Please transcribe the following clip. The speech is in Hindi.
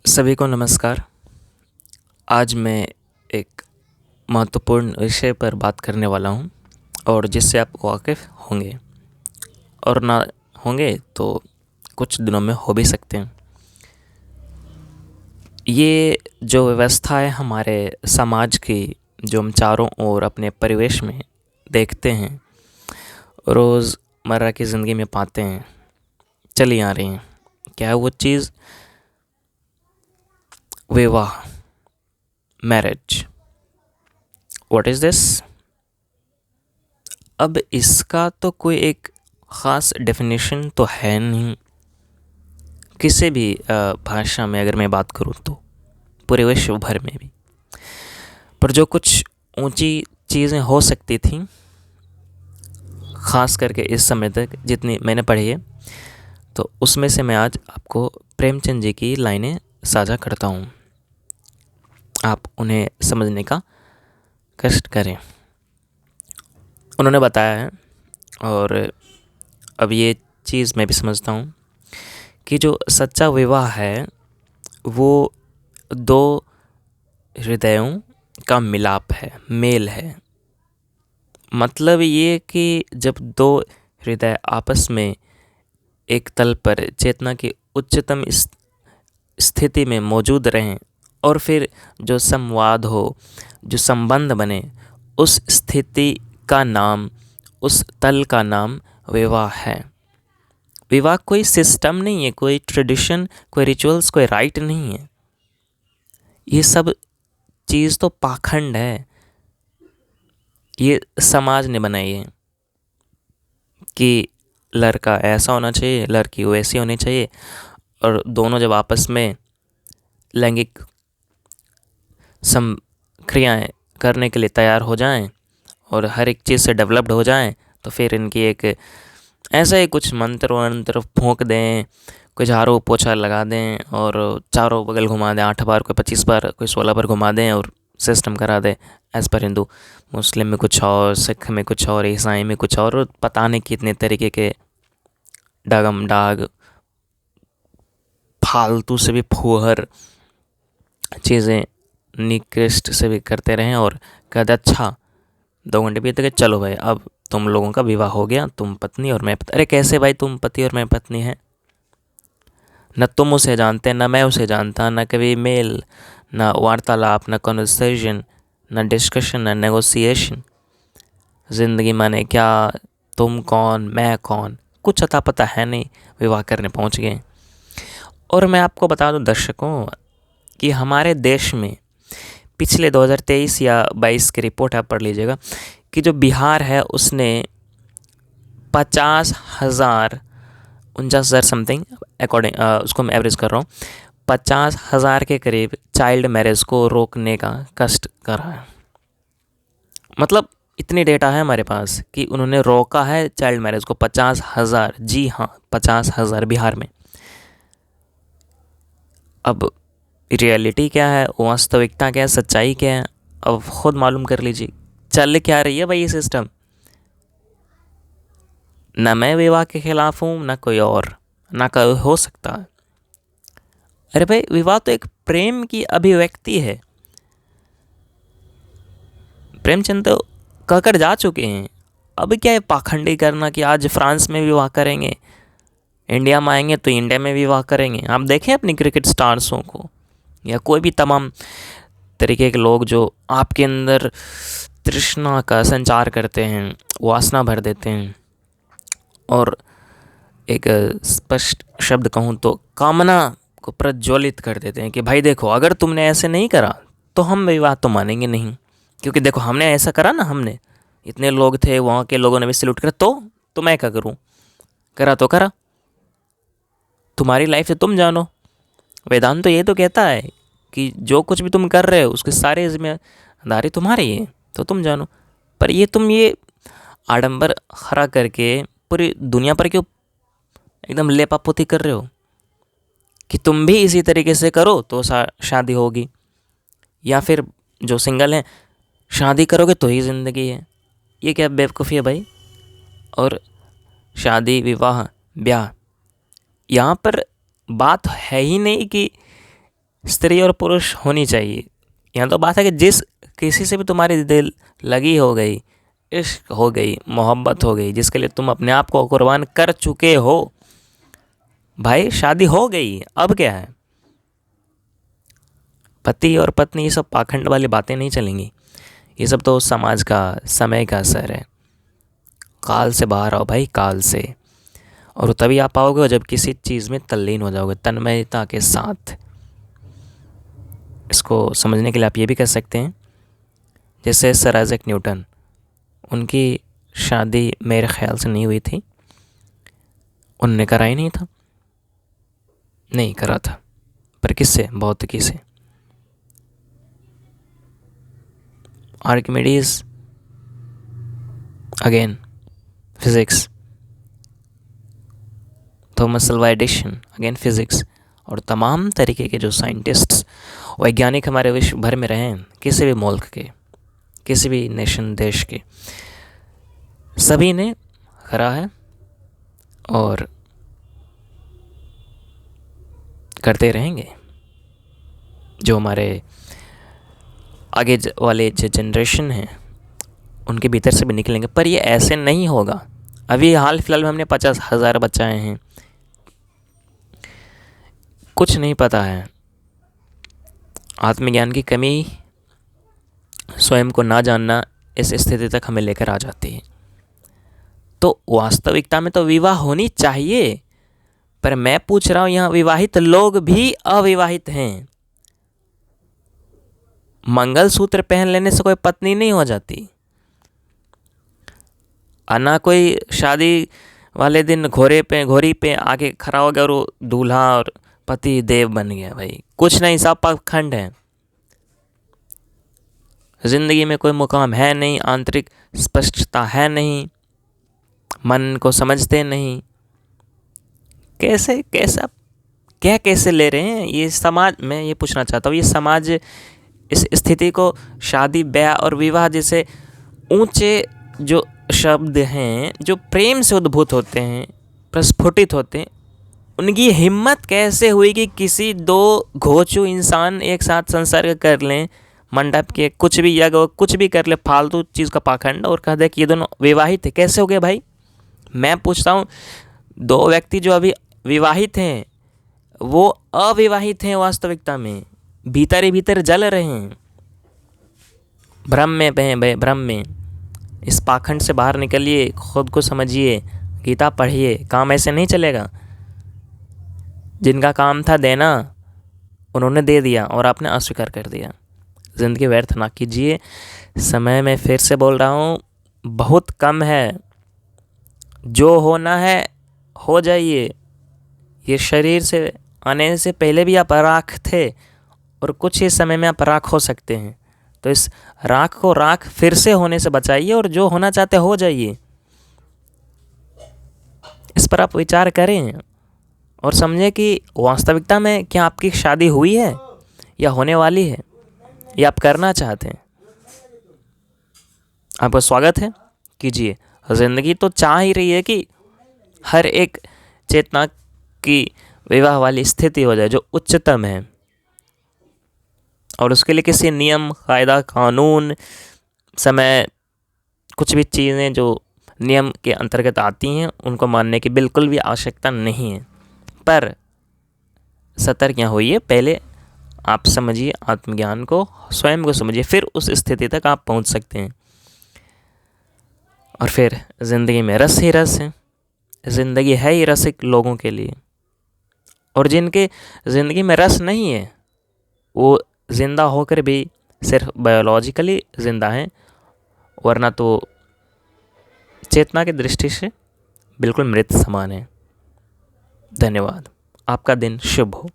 सभी को नमस्कार। आज मैं एक महत्वपूर्ण विषय पर बात करने वाला हूं और जिससे आप वाकिफ़ होंगे और ना होंगे तो कुछ दिनों में हो भी सकते हैं। ये जो व्यवस्था है हमारे समाज की, जो हम चारों ओर अपने परिवेश में देखते हैं, रोज़मर्रा की ज़िंदगी में पाते हैं, चली आ रही हैं। क्या है वो चीज़? विवाह, मैरिज। What is this? अब इसका तो कोई एक ख़ास डेफिनेशन तो है नहीं। किसी भी भाषा में अगर मैं बात करूँ तो पूरे विश्व भर में भी, पर जो कुछ ऊंची चीज़ें हो सकती थी, ख़ास करके इस समय तक जितनी मैंने पढ़ी है, तो उसमें से मैं आज आपको प्रेमचंद जी की लाइनें साझा करता हूँ। आप उन्हें समझने का कष्ट करें। उन्होंने बताया है, और अब ये चीज़ मैं भी समझता हूँ कि जो सच्चा विवाह है वो दो हृदयों का मिलाप है, मेल है। मतलब ये कि जब दो हृदय आपस में एक तल पर चेतना की उच्चतम स्थिति में मौजूद रहें और फिर जो संवाद हो, जो संबंध बने, उस स्थिति का नाम, उस तल का नाम विवाह है। विवाह कोई सिस्टम नहीं है, कोई ट्रेडिशन, कोई रिचुअल्स, कोई राइट नहीं है। ये सब चीज़ तो पाखंड है। ये समाज ने बनाई है कि लड़का ऐसा होना चाहिए, लड़की वैसी होनी चाहिए, और दोनों जब आपस में लैंगिक क्रियाएँ करने के लिए तैयार हो जाएं और हर एक चीज़ से डेवलप्ड हो जाएं, तो फिर इनकी एक ऐसा ही कुछ मंत्र वंत्र फूंक दें, कोई झाड़ू पोछा लगा दें और चारों बगल घुमा दें, 8 बार, कोई 25 बार, कोई 16 बार घुमा दें और सिस्टम करा दें एज़ पर हिंदू। मुस्लिम में कुछ और, सिख में कुछ और, ईसाई में कुछ और पता नहीं कितने तरीके के डगम डाग फालतू से भी फूहर चीज़ें निकृष्ट से भी करते रहें और कहते अच्छा 2 घंटे बीत गए, चलो भाई अब तुम लोगों का विवाह हो गया, तुम पत्नी और मैं पत्नी। अरे कैसे भाई तुम पति और मैं पत्नी हैं? न तुम उसे जानते, न मैं उसे जानता, न कभी मेल, न वार्तालाप, न कॉन्वर्सेशन, न डिस्कशन, न नेगोशिएशन। ज़िंदगी माने क्या, तुम कौन, मैं कौन, कुछ अता पता है नहीं, विवाह करने पहुंच गए। और मैं आपको बता दूं दर्शकों कि हमारे देश में पिछले 2023 या 22 की रिपोर्ट आप पढ़ लीजिएगा कि जो बिहार है उसने 50,000, 49,000 समथिंग, अकॉर्डिंग उसको मैं एवरेज कर रहा हूँ, 50,000 के करीब चाइल्ड मैरिज को रोकने का कष्ट कर रहा है। मतलब इतनी डेटा है हमारे पास कि उन्होंने रोका है चाइल्ड मैरिज को 50,000। जी हाँ, 50,000 बिहार में। अब रियलिटी क्या है, वास्तविकता क्या है, सच्चाई क्या है, अब खुद मालूम कर लीजिए। चल क्या रही है भाई ये सिस्टम। न मैं विवाह के खिलाफ हूँ, न कोई और, ना कोई हो सकता है। अरे भाई विवाह तो एक प्रेम की अभिव्यक्ति है। प्रेमचंद तो कहकर जा चुके हैं। अब क्या है पाखंडी करना कि आज फ्रांस में विवाह करेंगे, इंडिया में आएंगे तो इंडिया में विवाह करेंगे। आप देखें अपनी क्रिकेट स्टार्सों को या कोई भी तमाम तरीके के लोग जो आपके अंदर तृष्णा का संचार करते हैं, वासना भर देते हैं, और एक स्पष्ट शब्द कहूँ तो कामना को प्रज्वलित कर देते हैं कि भाई देखो अगर तुमने ऐसे नहीं करा तो हम विवाह तो मानेंगे नहीं, क्योंकि देखो हमने ऐसा करा ना, हमने इतने लोग थे, वहाँ के लोगों ने भी सैल्यूट करा, तो मैं क्या करूँ, करा तो करा, तुम्हारी लाइफ से तुम जानो। वेदांत तो ये तो कहता है कि जो कुछ भी तुम कर रहे हो उसके सारे जिम्मेदारी तुम्हारी है, तो तुम जानो। पर ये आडंबर खड़ा करके पूरी दुनिया पर क्यों एकदम लेपापोती कर रहे हो कि तुम भी इसी तरीके से करो तो शादी होगी, या फिर जो सिंगल हैं शादी करोगे तो ही ज़िंदगी है। ये क्या बेवकूफ़ी है भाई। और शादी, विवाह, ब्याह, यहाँ पर बात है ही नहीं कि स्त्री और पुरुष होनी चाहिए। यहाँ तो बात है कि जिस किसी से भी तुम्हारी दिल लगी हो गई, इश्क हो गई, मोहब्बत हो गई, जिसके लिए तुम अपने आप को कुर्बान कर चुके हो, भाई शादी हो गई, अब क्या है। पति और पत्नी ये सब पाखंड वाली बातें नहीं चलेंगी। ये सब तो समाज का, समय का असर है। काल से बाहर आओ भाई, काल से। और तभी आप पाओगे जब किसी चीज़ में तल्लीन हो जाओगे तन्मयता के साथ। इसको समझने के लिए आप ये भी कह सकते हैं, जैसे सर आइजैक न्यूटन, उनकी शादी मेरे ख्याल से नहीं हुई थी, उनने करा ही नहीं था, नहीं करा था, पर किससे? भौतिकी से। Archimedes, again physics. Thomas Alva Edison, again physics. और तमाम तरीके के जो साइंटिस्ट्स, वैज्ञानिक हमारे विश्व भर में रहे हैं, किसी भी मुल्क के, किसी भी नेशन, देश के, सभी ने करा है और करते रहेंगे। जो हमारे आगे वाले जो जनरेशन हैं उनके भीतर से भी निकलेंगे, पर ये ऐसे नहीं होगा। अभी हाल फिलहाल में हमने 50,000 बचाए हैं, कुछ नहीं पता है। आत्मज्ञान की कमी, स्वयं को ना जानना, इस स्थिति तक हमें लेकर आ जाती है। तो वास्तविकता में तो विवाह होनी चाहिए, पर मैं पूछ रहा हूँ यहाँ विवाहित लोग भी अविवाहित हैं। मंगलसूत्र पहन लेने से कोई पत्नी नहीं हो जाती, ना कोई शादी वाले दिन घोड़ी पे आके खड़ा हो गया और वो दूल्हा और पति देव बन गया। भाई कुछ नहीं, सब पाखंड है। जिंदगी में कोई मुकाम है नहीं, आंतरिक स्पष्टता है नहीं, मन को समझते नहीं। कैसे कैसा क्या कैसे ले रहे हैं ये समाज। मैं ये पूछना चाहता हूँ, ये समाज इस स्थिति को शादी, ब्याह और विवाह जैसे ऊंचे जो शब्द हैं, जो प्रेम से उद्भूत होते हैं, प्रस्फुटित होते हैं, उनकी हिम्मत कैसे हुई कि किसी दो घोचू इंसान एक साथ संसर्ग कर लें, मंडप के कुछ भी यज्ञ कुछ भी कर ले, फालतू चीज़ का पाखंड, और कह दे कि ये दोनों विवाहित है। कैसे हो गए भाई? मैं पूछता हूँ, दो व्यक्ति जो अभी विवाहित हैं वो अविवाहित हैं, वास्तविकता में भीतर ही भीतर जल रहे हैं, भ्रम में भाई, भ्रम में। इस पाखंड से बाहर निकलिए, खुद को समझिए, गीता पढ़िए। काम ऐसे नहीं चलेगा। जिनका काम था देना, उन्होंने दे दिया और आपने अस्वीकार कर दिया। ज़िंदगी व्यर्थ ना कीजिए। समय में फिर से बोल रहा हूँ, बहुत कम है। जो होना है हो जाइए। ये शरीर से आने से पहले भी आप राख थे और कुछ ही समय में आप राख हो सकते हैं। तो इस राख को राख फिर से होने से बचाइए और जो होना चाहते हो जाइए। इस पर आप विचार करें और समझें कि वास्तविकता में क्या आपकी शादी हुई है या होने वाली है, या आप करना चाहते हैं। आपका स्वागत है, कीजिए। ज़िंदगी तो चाह ही रही है कि हर एक चेतना की विवाह वाली स्थिति हो जाए जो उच्चतम है, और उसके लिए किसी नियम, कायदा, कानून, समय, कुछ भी चीज़ें जो नियम के अंतर्गत आती हैं उनको मानने की बिल्कुल भी आवश्यकता नहीं है। पर सतर्क यहाँ होइए, पहले आप समझिए आत्मज्ञान को, स्वयं को समझिए, फिर उस स्थिति तक आप पहुँच सकते हैं। और फिर ज़िंदगी में रस ही रस है। ज़िंदगी है ही रसिक लोगों के लिए, और जिनके ज़िंदगी में रस नहीं है वो ज़िंदा होकर भी सिर्फ बायोलॉजिकली ज़िंदा हैं, वरना तो चेतना की दृष्टि से बिल्कुल मृत समान है। धन्यवाद। आपका दिन शुभ हो।